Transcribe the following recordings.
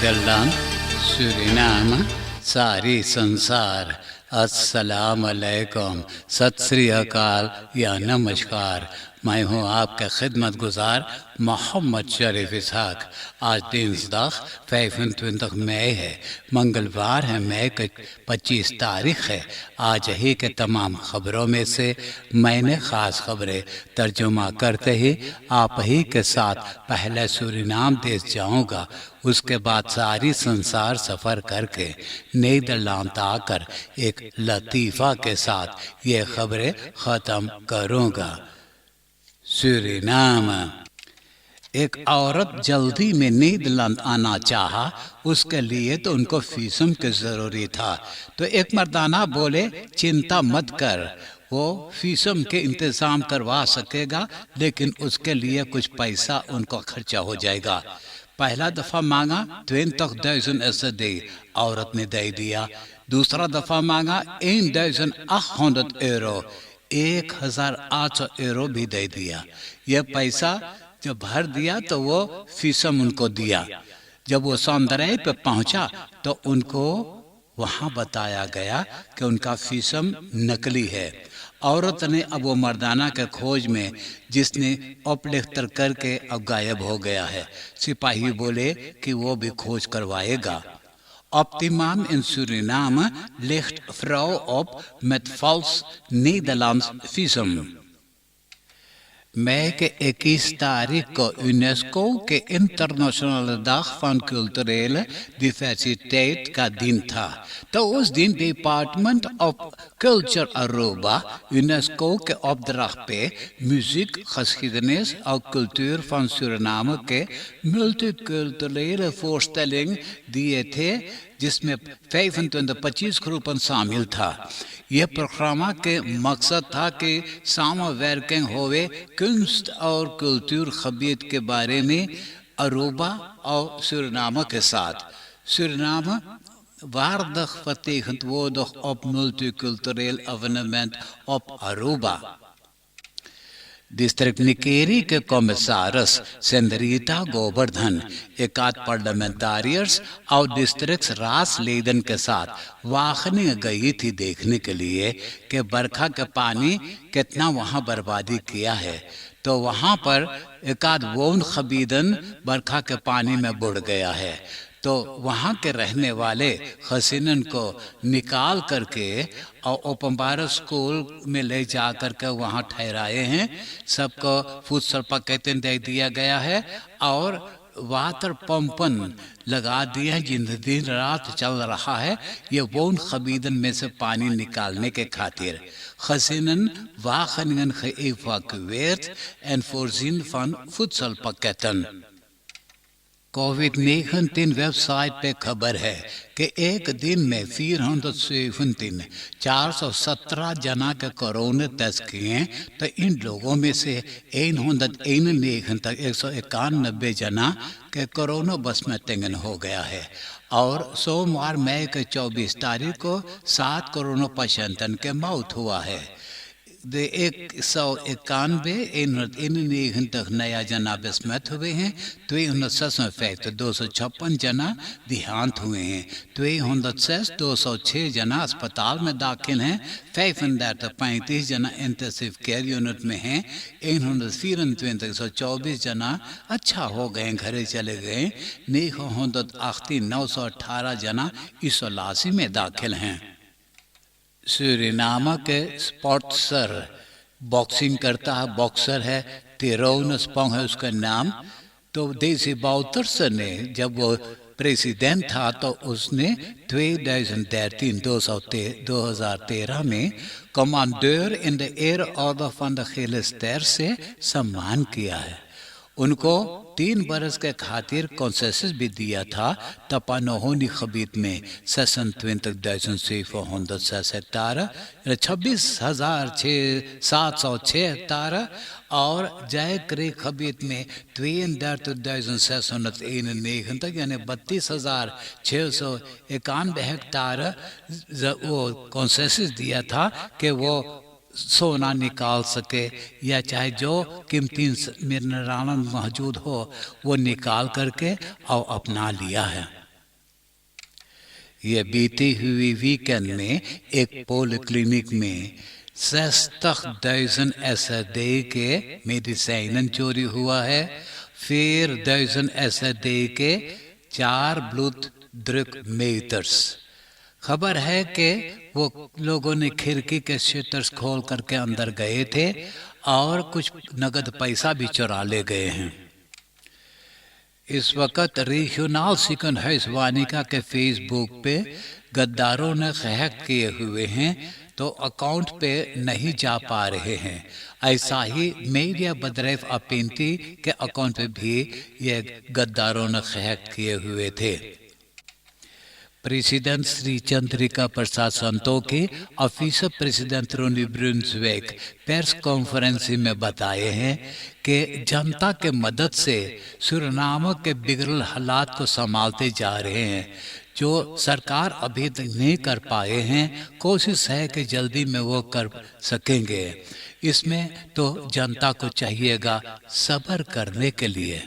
Nederland, Suriname, सारी संसार, अस्सलाम अलैकुम, सत श्री अकाल या नमस्कार। मैं हूँ आपका खिदमत गुजार मोहम्मद शरीफ इसहाक। आज दिनसदाग 25 मई है, मंगलवार है, मई के 25 तारीख है। आज ही के तमाम खबरों में से मैंने ख़ास खबरें तर्जुमा करते ही आप ही के साथ पहले सूरीनाम देश जाऊँगा, उसके बाद सारी संसार सफ़र करके नीदरलैंड आकर एक लतीफ़ा के साथ ये खबरें ख़त्म करूँगा। सूरीनाम। एक औरत जल्दी में नीदरलैंड आना चाहा, उसके लिए तो उनको वीज़ा की ज़रूरी था। तो एक मर्दाना बोले, चिंता मत कर, वो वीज़ा के इंतज़ाम करवा सकेगा, लेकिन उसके लिए कुछ पैसा उनको खर्चा हो जाएगा। पहला दफ़ा मांगा 20.000 SED, औरत ने दे दिया। दूसरा दफ़ा मांगा 1.800 euro, 1,800 euro भी दे दिया। यह पैसा जब भर दिया तो वो वीज़ा उनको दिया। जब वो सौंदर्य पे पहुंचा तो उनको वहां बताया गया कि उनका वीज़ा नकली है। औरत ने अब वो मर्दाना के खोज में, जिसने अपलिफ्टर करके अब गायब हो गया है। सिपाही बोले कि वो भी खोज करवाएगा। Optimum in Suriname ligt vrouw op met vals Nederlands visum। मई के 21 तारीख को यूनेस्को के international dag van culturele diversiteit का दिन था। तो उस दिन department of culture Aruba UNESCO के opdracht पे म्यूजिक, geschiedenis और cultuur van Suriname के multiculturele voorstelling दिए थे, जिसमें 25 ग्रुपन शामिल था। यह प्रोग्राम के मकसद था कि सामवर्किंग होवे कुंस्ट और कल्चर खबीत के बारे में अरूबा और सूरीनाम के साथ। Suriname waardig vertegenwoordigd op multicultureel evenement op Aruba। District Nickerie के कमिश्नरस सेंदरीटा गोवर्धन एकाध पार्लियामेंटारियर्स और डिस्ट्रिक्ट रास लेदन के साथ वाखनी गई थी देखने के लिए कि बरखा के पानी कितना वहाँ बर्बादी किया है। तो वहाँ पर एकाध वोन खबीदन बरखा के पानी में बुड़ गया है। तो वहाँ के रहने वाले हसीनन को निकाल करके और ओपन बार स्कूल में ले जा करके वहाँ ठहराए हैं। सबको फूड सरपा कहते दे दिया गया है और वाटर पंपन लगा दिया, जिन दिन रात चल रहा है ये वोन खबीदन में से पानी निकालने के खातिर। Gezinnen wageningen geëvacueerd en voorzien van voedselpakketten। कोविड-19 वेबसाइट पे खबर है कि एक दिन में 417 जना के कोरोना टेस्ट किए, तो इन लोगों में से 191 जना के कोरोना बस में टेंगन हो गया है। और सोमवार मई के 24 तारीख को 7 कोरोना पेशेंटन के मौत हुआ है। 191 नया जना बेस्मत हुए हैं, 256 जना देहांत हुए हैं, 206 जना अस्पताल में दाखिल हैं, 535 जना इंटेंसिव केयर यूनिट में हैं, 124 जना अच्छा हो गए, घरे चले गए, 918 जना इसोलासी में दाखिल हैं। सूरीनाम के स्पोर्ट्सर बॉक्सिंग करता है, बॉक्सर है, तिरोन स्पोंग है उसका नाम। तो देसी बाउतर्स ने जब वो प्रेसिडेंट था तो उसने 2013 में commander in the air order van de Gele Ster से सम्मान किया है। उनको 3 बरस के खातिर कॉन्सेसिस भी दिया था। तपानोहोनी खबीत में 26.706 हेक्टार, 26,706 हेक्टार और जय क्रे खबीत में 32,691 यानी 32,691 हेक्टार वो कॉन्सेसिस दिया था कि वो सोना निकाल सके या चाहे जो कीमती मिनरल मौजूद हो वो निकाल करके और अपना लिया है। ये बीती हुई वीकेंड में एक पॉलिक्लिनिक में 60.000 SRD के मेडिसिन चोरी हुआ है। फिर 1000 SRD के 4 ब्लूथ ड्रग मेटर्स। खबर है कि वो लोगों ने खिड़की के शटर्स खोल करके अंदर गए थे और कुछ नगद पैसा भी चुरा ले गए हैं। इस वक्त रीजनल सेकंड हाउस वानिका के फेसबुक पे गद्दारों ने हैक किए हुए हैं तो अकाउंट पे नहीं जा पा रहे हैं। ऐसा ही मीडिया बदरेफ अपिंटी के अकाउंट पे भी ये गद्दारों ने हैक किए हुए थे। President Shri Chandrika Prasad Santokhi officer president रोनी ब्रुंसविक प्रेस कॉन्फ्रेंस में बताए हैं कि जनता के मदद से सुरनाम के बिगड़ल हालात को संभालते जा रहे हैं जो सरकार अभी तक नहीं कर पाए हैं। कोशिश है कि जल्दी में वो कर सकेंगे। इसमें तो जनता को चाहिएगा सब्र करने के लिए।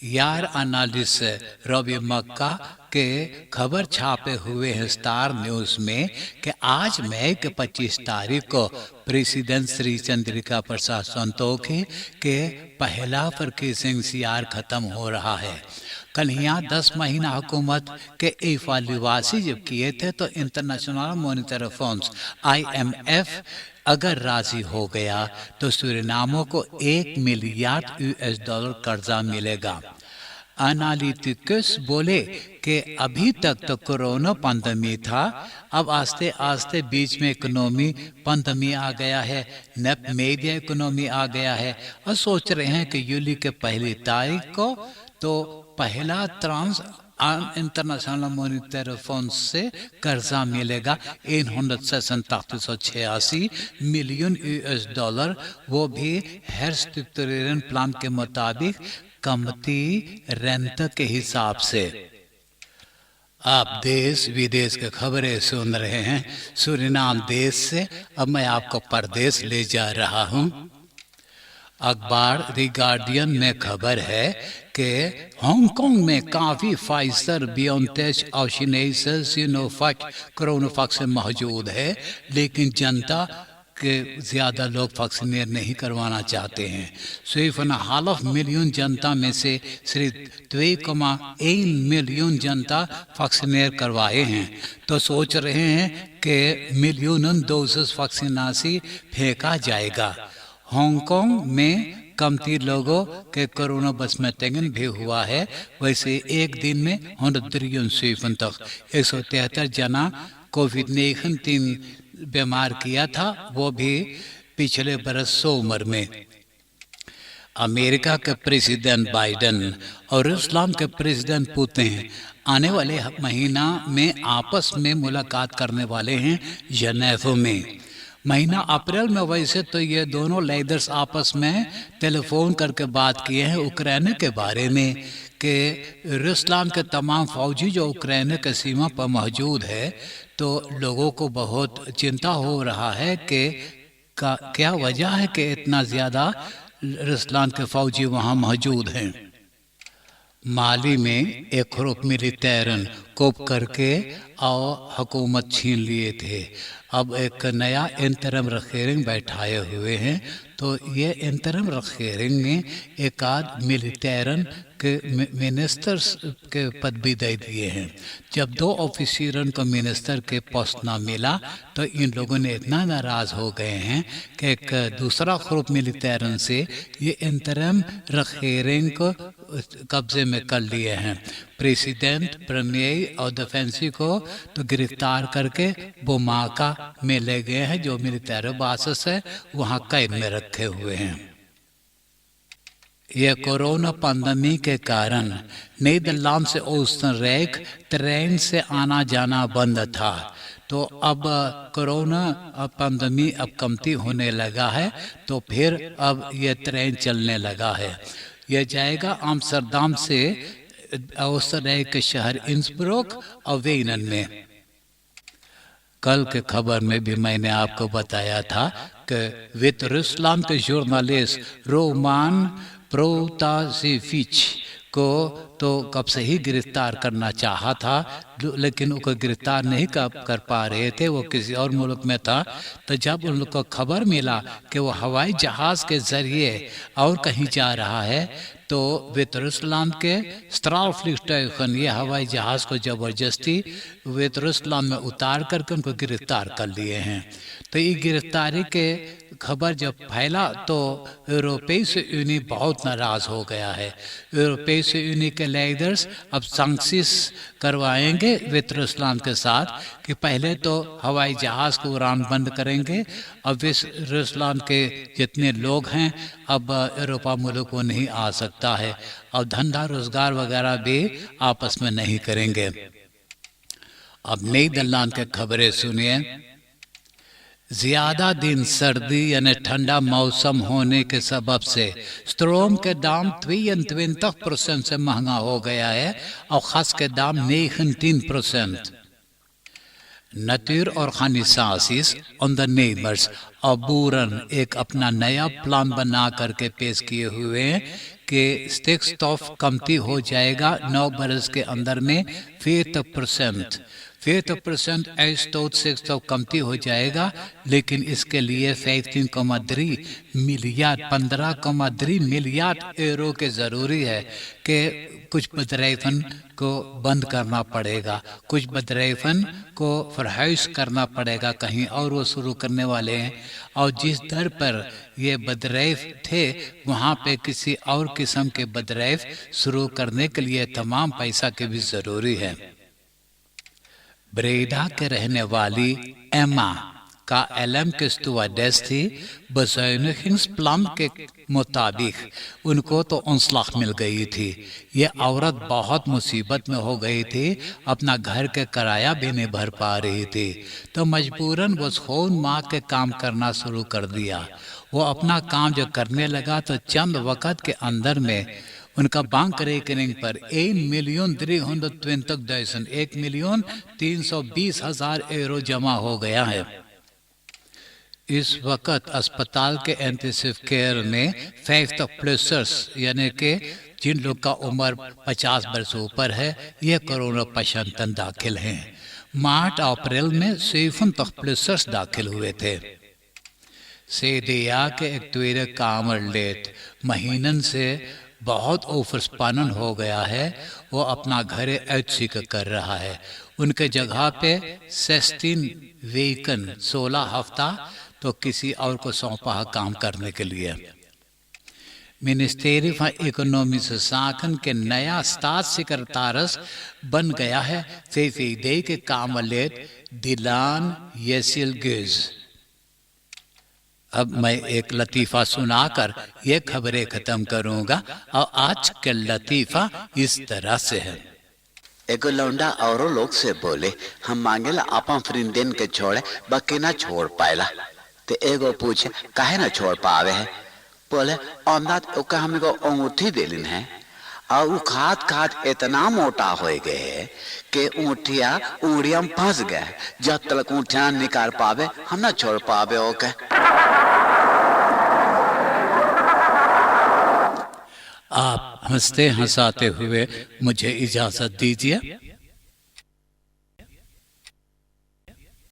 यार एनालिस्ट रवि मक्का के खबर छापे हुए हैं स्टार न्यूज में कि आज मई के 25 तारीख को प्रेसिडेंट श्री चंद्रिका प्रसाद संतोखी के पहला फर्किसिंग खत्म हो रहा है। कल यहाँ 10 महीना हुकूमत के इफालिवासी जब किए थे तो इंटरनेशनल मॉनिटरी फंड IMF अगर राजी हो गया तो सूरीनामो को $1 मिलियन कर्जा मिलेगा। एनालिटिक्स बोले कि अभी तक तो कोरोना पैंडेमिक था, अब आस्ते आस्ते बीच में इकोनॉमी पैंडेमिक आ गया है, नेप मीडिया इकोनॉमी आ गया है और सोच रहे हैं कि यूली के 1 तारीख को तो पहला ट्रांस इंटरनेशनल मॉनिटरी फंड से कर्जा मिलेगा $186 मिलियन वो भी हेल्थ प्लान के मुताबिक कमती रेंट के हिसाब से। आप देश विदेश के खबरें सुन रहे हैं सूरीनाम देश से। अब मैं आपको परदेश ले जा रहा हूँ। अखबार द गार्डियन में खबर है कि हांगकांग में काफ़ी फाइजर बियोनटेक और सिनोफैक कोरोना वैक्सीन मौजूद है, लेकिन जनता के ज़्यादा लोग वैक्सीनेट नहीं करवाना चाहते हैं। 6.5 मिलियन जनता में से सिर्फ 2.1 मिलियन जनता वैक्सीनेट करवाए हैं, तो सोच रहे हैं कि मिलियन डोजेस वैक्सीनासी फेंका जाएगा। हांगकांग में कमती लोगों के कोरोना बस में तंगन भी हुआ है। वैसे एक दिन में 173 तक 173 जना कोविड-19 बीमार किया था, वो भी पिछले बरस सोमवार में। अमेरिका के प्रेसिडेंट बाइडेन और रूस के प्रेसिडेंट पुतिन आने वाले महीना में आपस में मुलाकात करने वाले हैं जेनेवा में। महीना अप्रैल में वैसे तो ये दोनों लीडर्स आपस में टेलीफोन करके बात किए हैं यूक्रेन के बारे में कि रूस के तमाम फौजी जो यूक्रेन के सीमा पर मौजूद है, तो लोगों को बहुत चिंता हो रहा है कि क्या वजह है कि इतना ज़्यादा रूस के फौजी वहाँ मौजूद हैं। माली में 1 ग्रुप मिलिटेरन कोप करके और हुकूमत छीन लिए थे। अब एक नया इंतरिम रखेरिंग बैठाए हुए हैं, तो ये इंतरिम रखेरिंग में एक आध मिलिटेरन के मिनिस्टर्स के पद भी दे दिए हैं। जब 2 ऑफिसरन को मिनिस्टर के पोस्ट ना मिला तो इन लोगों ने इतना नाराज़ हो गए हैं कि एक दूसरा ग्रुप मिलिटेरन से ये इंतरिम रखेरिंग को कब्जे में कर लिए हैं। प्रेसिडेंट, प्रीमियर और डिफेंसी को तो गिरफ्तार करके बोमाका में ले गए हैं, जो मिलिट्री बासेस है वहाँ कैद में रखे हुए हैं। यह कोरोना पैंडेमिक के कारण नीदरलैंड से ओस्टनरेक ट्रेन से आना जाना बंद था, तो अब कोरोना पैंडेमिक अब कमती होने लगा है, तो फिर अब यह ट्रेन चलने लगा है। यह जाएगा आम्स्टरडम से ओस्टनरेक के शहर इंसब्रुक और वेनन में। कल के खबर में भी मैंने आपको बताया था कि विद रूसलैंड के जर्नलिस्ट रोमान प्रोतासेविच को तो कब से ही गिरफ्तार करना चाहा था, लेकिन उनको गिरफ्तार नहीं कर पा रहे थे, वो किसी और मुल्क में था। तो जब उन लोग को खबर मिला कि वो हवाई जहाज़ के ज़रिए और कहीं जा रहा है, तो वितरुसलाम के स्ट्रालफ्लिक्टन ये हवाई जहाज़ को ज़बरदस्ती वितरुसलाम में उतार करके उनको गिरफ्तार कर लिए हैं। तो ये गिरफ्तारी के खबर जब फैला तो यूरोपीय यूनियन बहुत नाराज़ हो गया है। यूरोपीय यूनियन के लीडर्स अब संक्सिस करवाएंगे वितरुसलाम के साथ कि पहले तो हवाई जहाज़ को उड़ान बंद करेंगे, अब वितरुसलाम के जितने लोग हैं अब यूरोपा मुल्क को नहीं आ सकता है, और धंधा रोजगार वगैरह भी आपस में नहीं करेंगे। अब नीदरलैंड के खबरें सुनिए। ज्यादा दिन सर्दी यानी ठंडा मौसम होने के सबब से स्ट्रोम के दाम 22% से महंगा हो गया है और खास के दाम 19%। नतीर और खानिसासिस ऑन द नेबर्स और बूरन एक अपना नया प्लान बना करके पेश किए हुए हैं कि स्टिक्स ऑफ कमती हो जाएगा 9 बरस के अंदर में 40%। 40% एस्टोट 6 तो कमती हो जाएगा, लेकिन इसके लिए 15.3 मिलियन यूरो के ज़रूरी है कि कुछ बदरैफन को बंद करना पड़ेगा, कुछ बदरैफन को फरहइश करना पड़ेगा, कहीं और वो शुरू करने वाले हैं, और जिस दर पर ये बदरैफ थे वहाँ पे किसी और किस्म के बदरैफ शुरू करने के लिए तमाम पैसा के भी ज़रूरी है। ब्रेडा के रहने वाली एमा का एलएम के स्टुअर्डेस थी। बसोइनहिंग्स प्लान के मुताबिक उनको तो 19 लाख मिल गई थी। ये औरत बहुत मुसीबत में हो गई थी, अपना घर के किराया भी नहीं भर पा रही थी, तो मजबूरन वो खून माँ के काम करना शुरू कर दिया। वो अपना काम जो करने लगा तो चंद वक़्त के अंदर में उनका बैंक रेकनिंग पर 1,320,000 यूरो जमा हो गया है। इस वक्त अस्पताल के इंटेंसिव केयर में 50+ यानी कि जिन लोग का उम्र 50 वर्ष ऊपर है, ये कोरोना पेशेंट दाखिल हैं। मार्च अप्रैल में 7+ दाखिल हुए थे। सीडिया के एक tweede कामरलेट महीनन से बहुत ओवरस्पानन हो गया है, वो अपना घरे ऐच्छिक कर रहा है। उनके जगह पे 16 वीकन 16 हफ्ता तो किसी और को सौंपा काम करने के लिए। मिनिस्ट्री ऑफ इकोनॉमिक्स साखन के नया स्टाफ सेक्रेटरीस बन गया है फेफेदे के कामलेट दिलान येसिलगेज। अब मैं एक लतीफ़ा सुनाकर ये खबरें ख़त्म करूँगा, और आज का लतीफ़ा इस तरह से है। एगो लौंडा औरों लोग से बोले, हम मांगेला आपा फ्रिंदेन के छोड़े बाकी ना छोड़ पाएला। ते एगो पूछे काहे ना छोड़ पावे है? बोले औंदात ओका हमको अंगूठी देलिन है, और वो खात खात इतना मोटा हो गए कि ऊँटिया ऊँड़िया में फंस गए। जब तक ऊँटिया निकाल पावे हम ना छोड़ पावे ओके। आप हंसते हंसाते हुए मुझे इजाज़त दीजिए।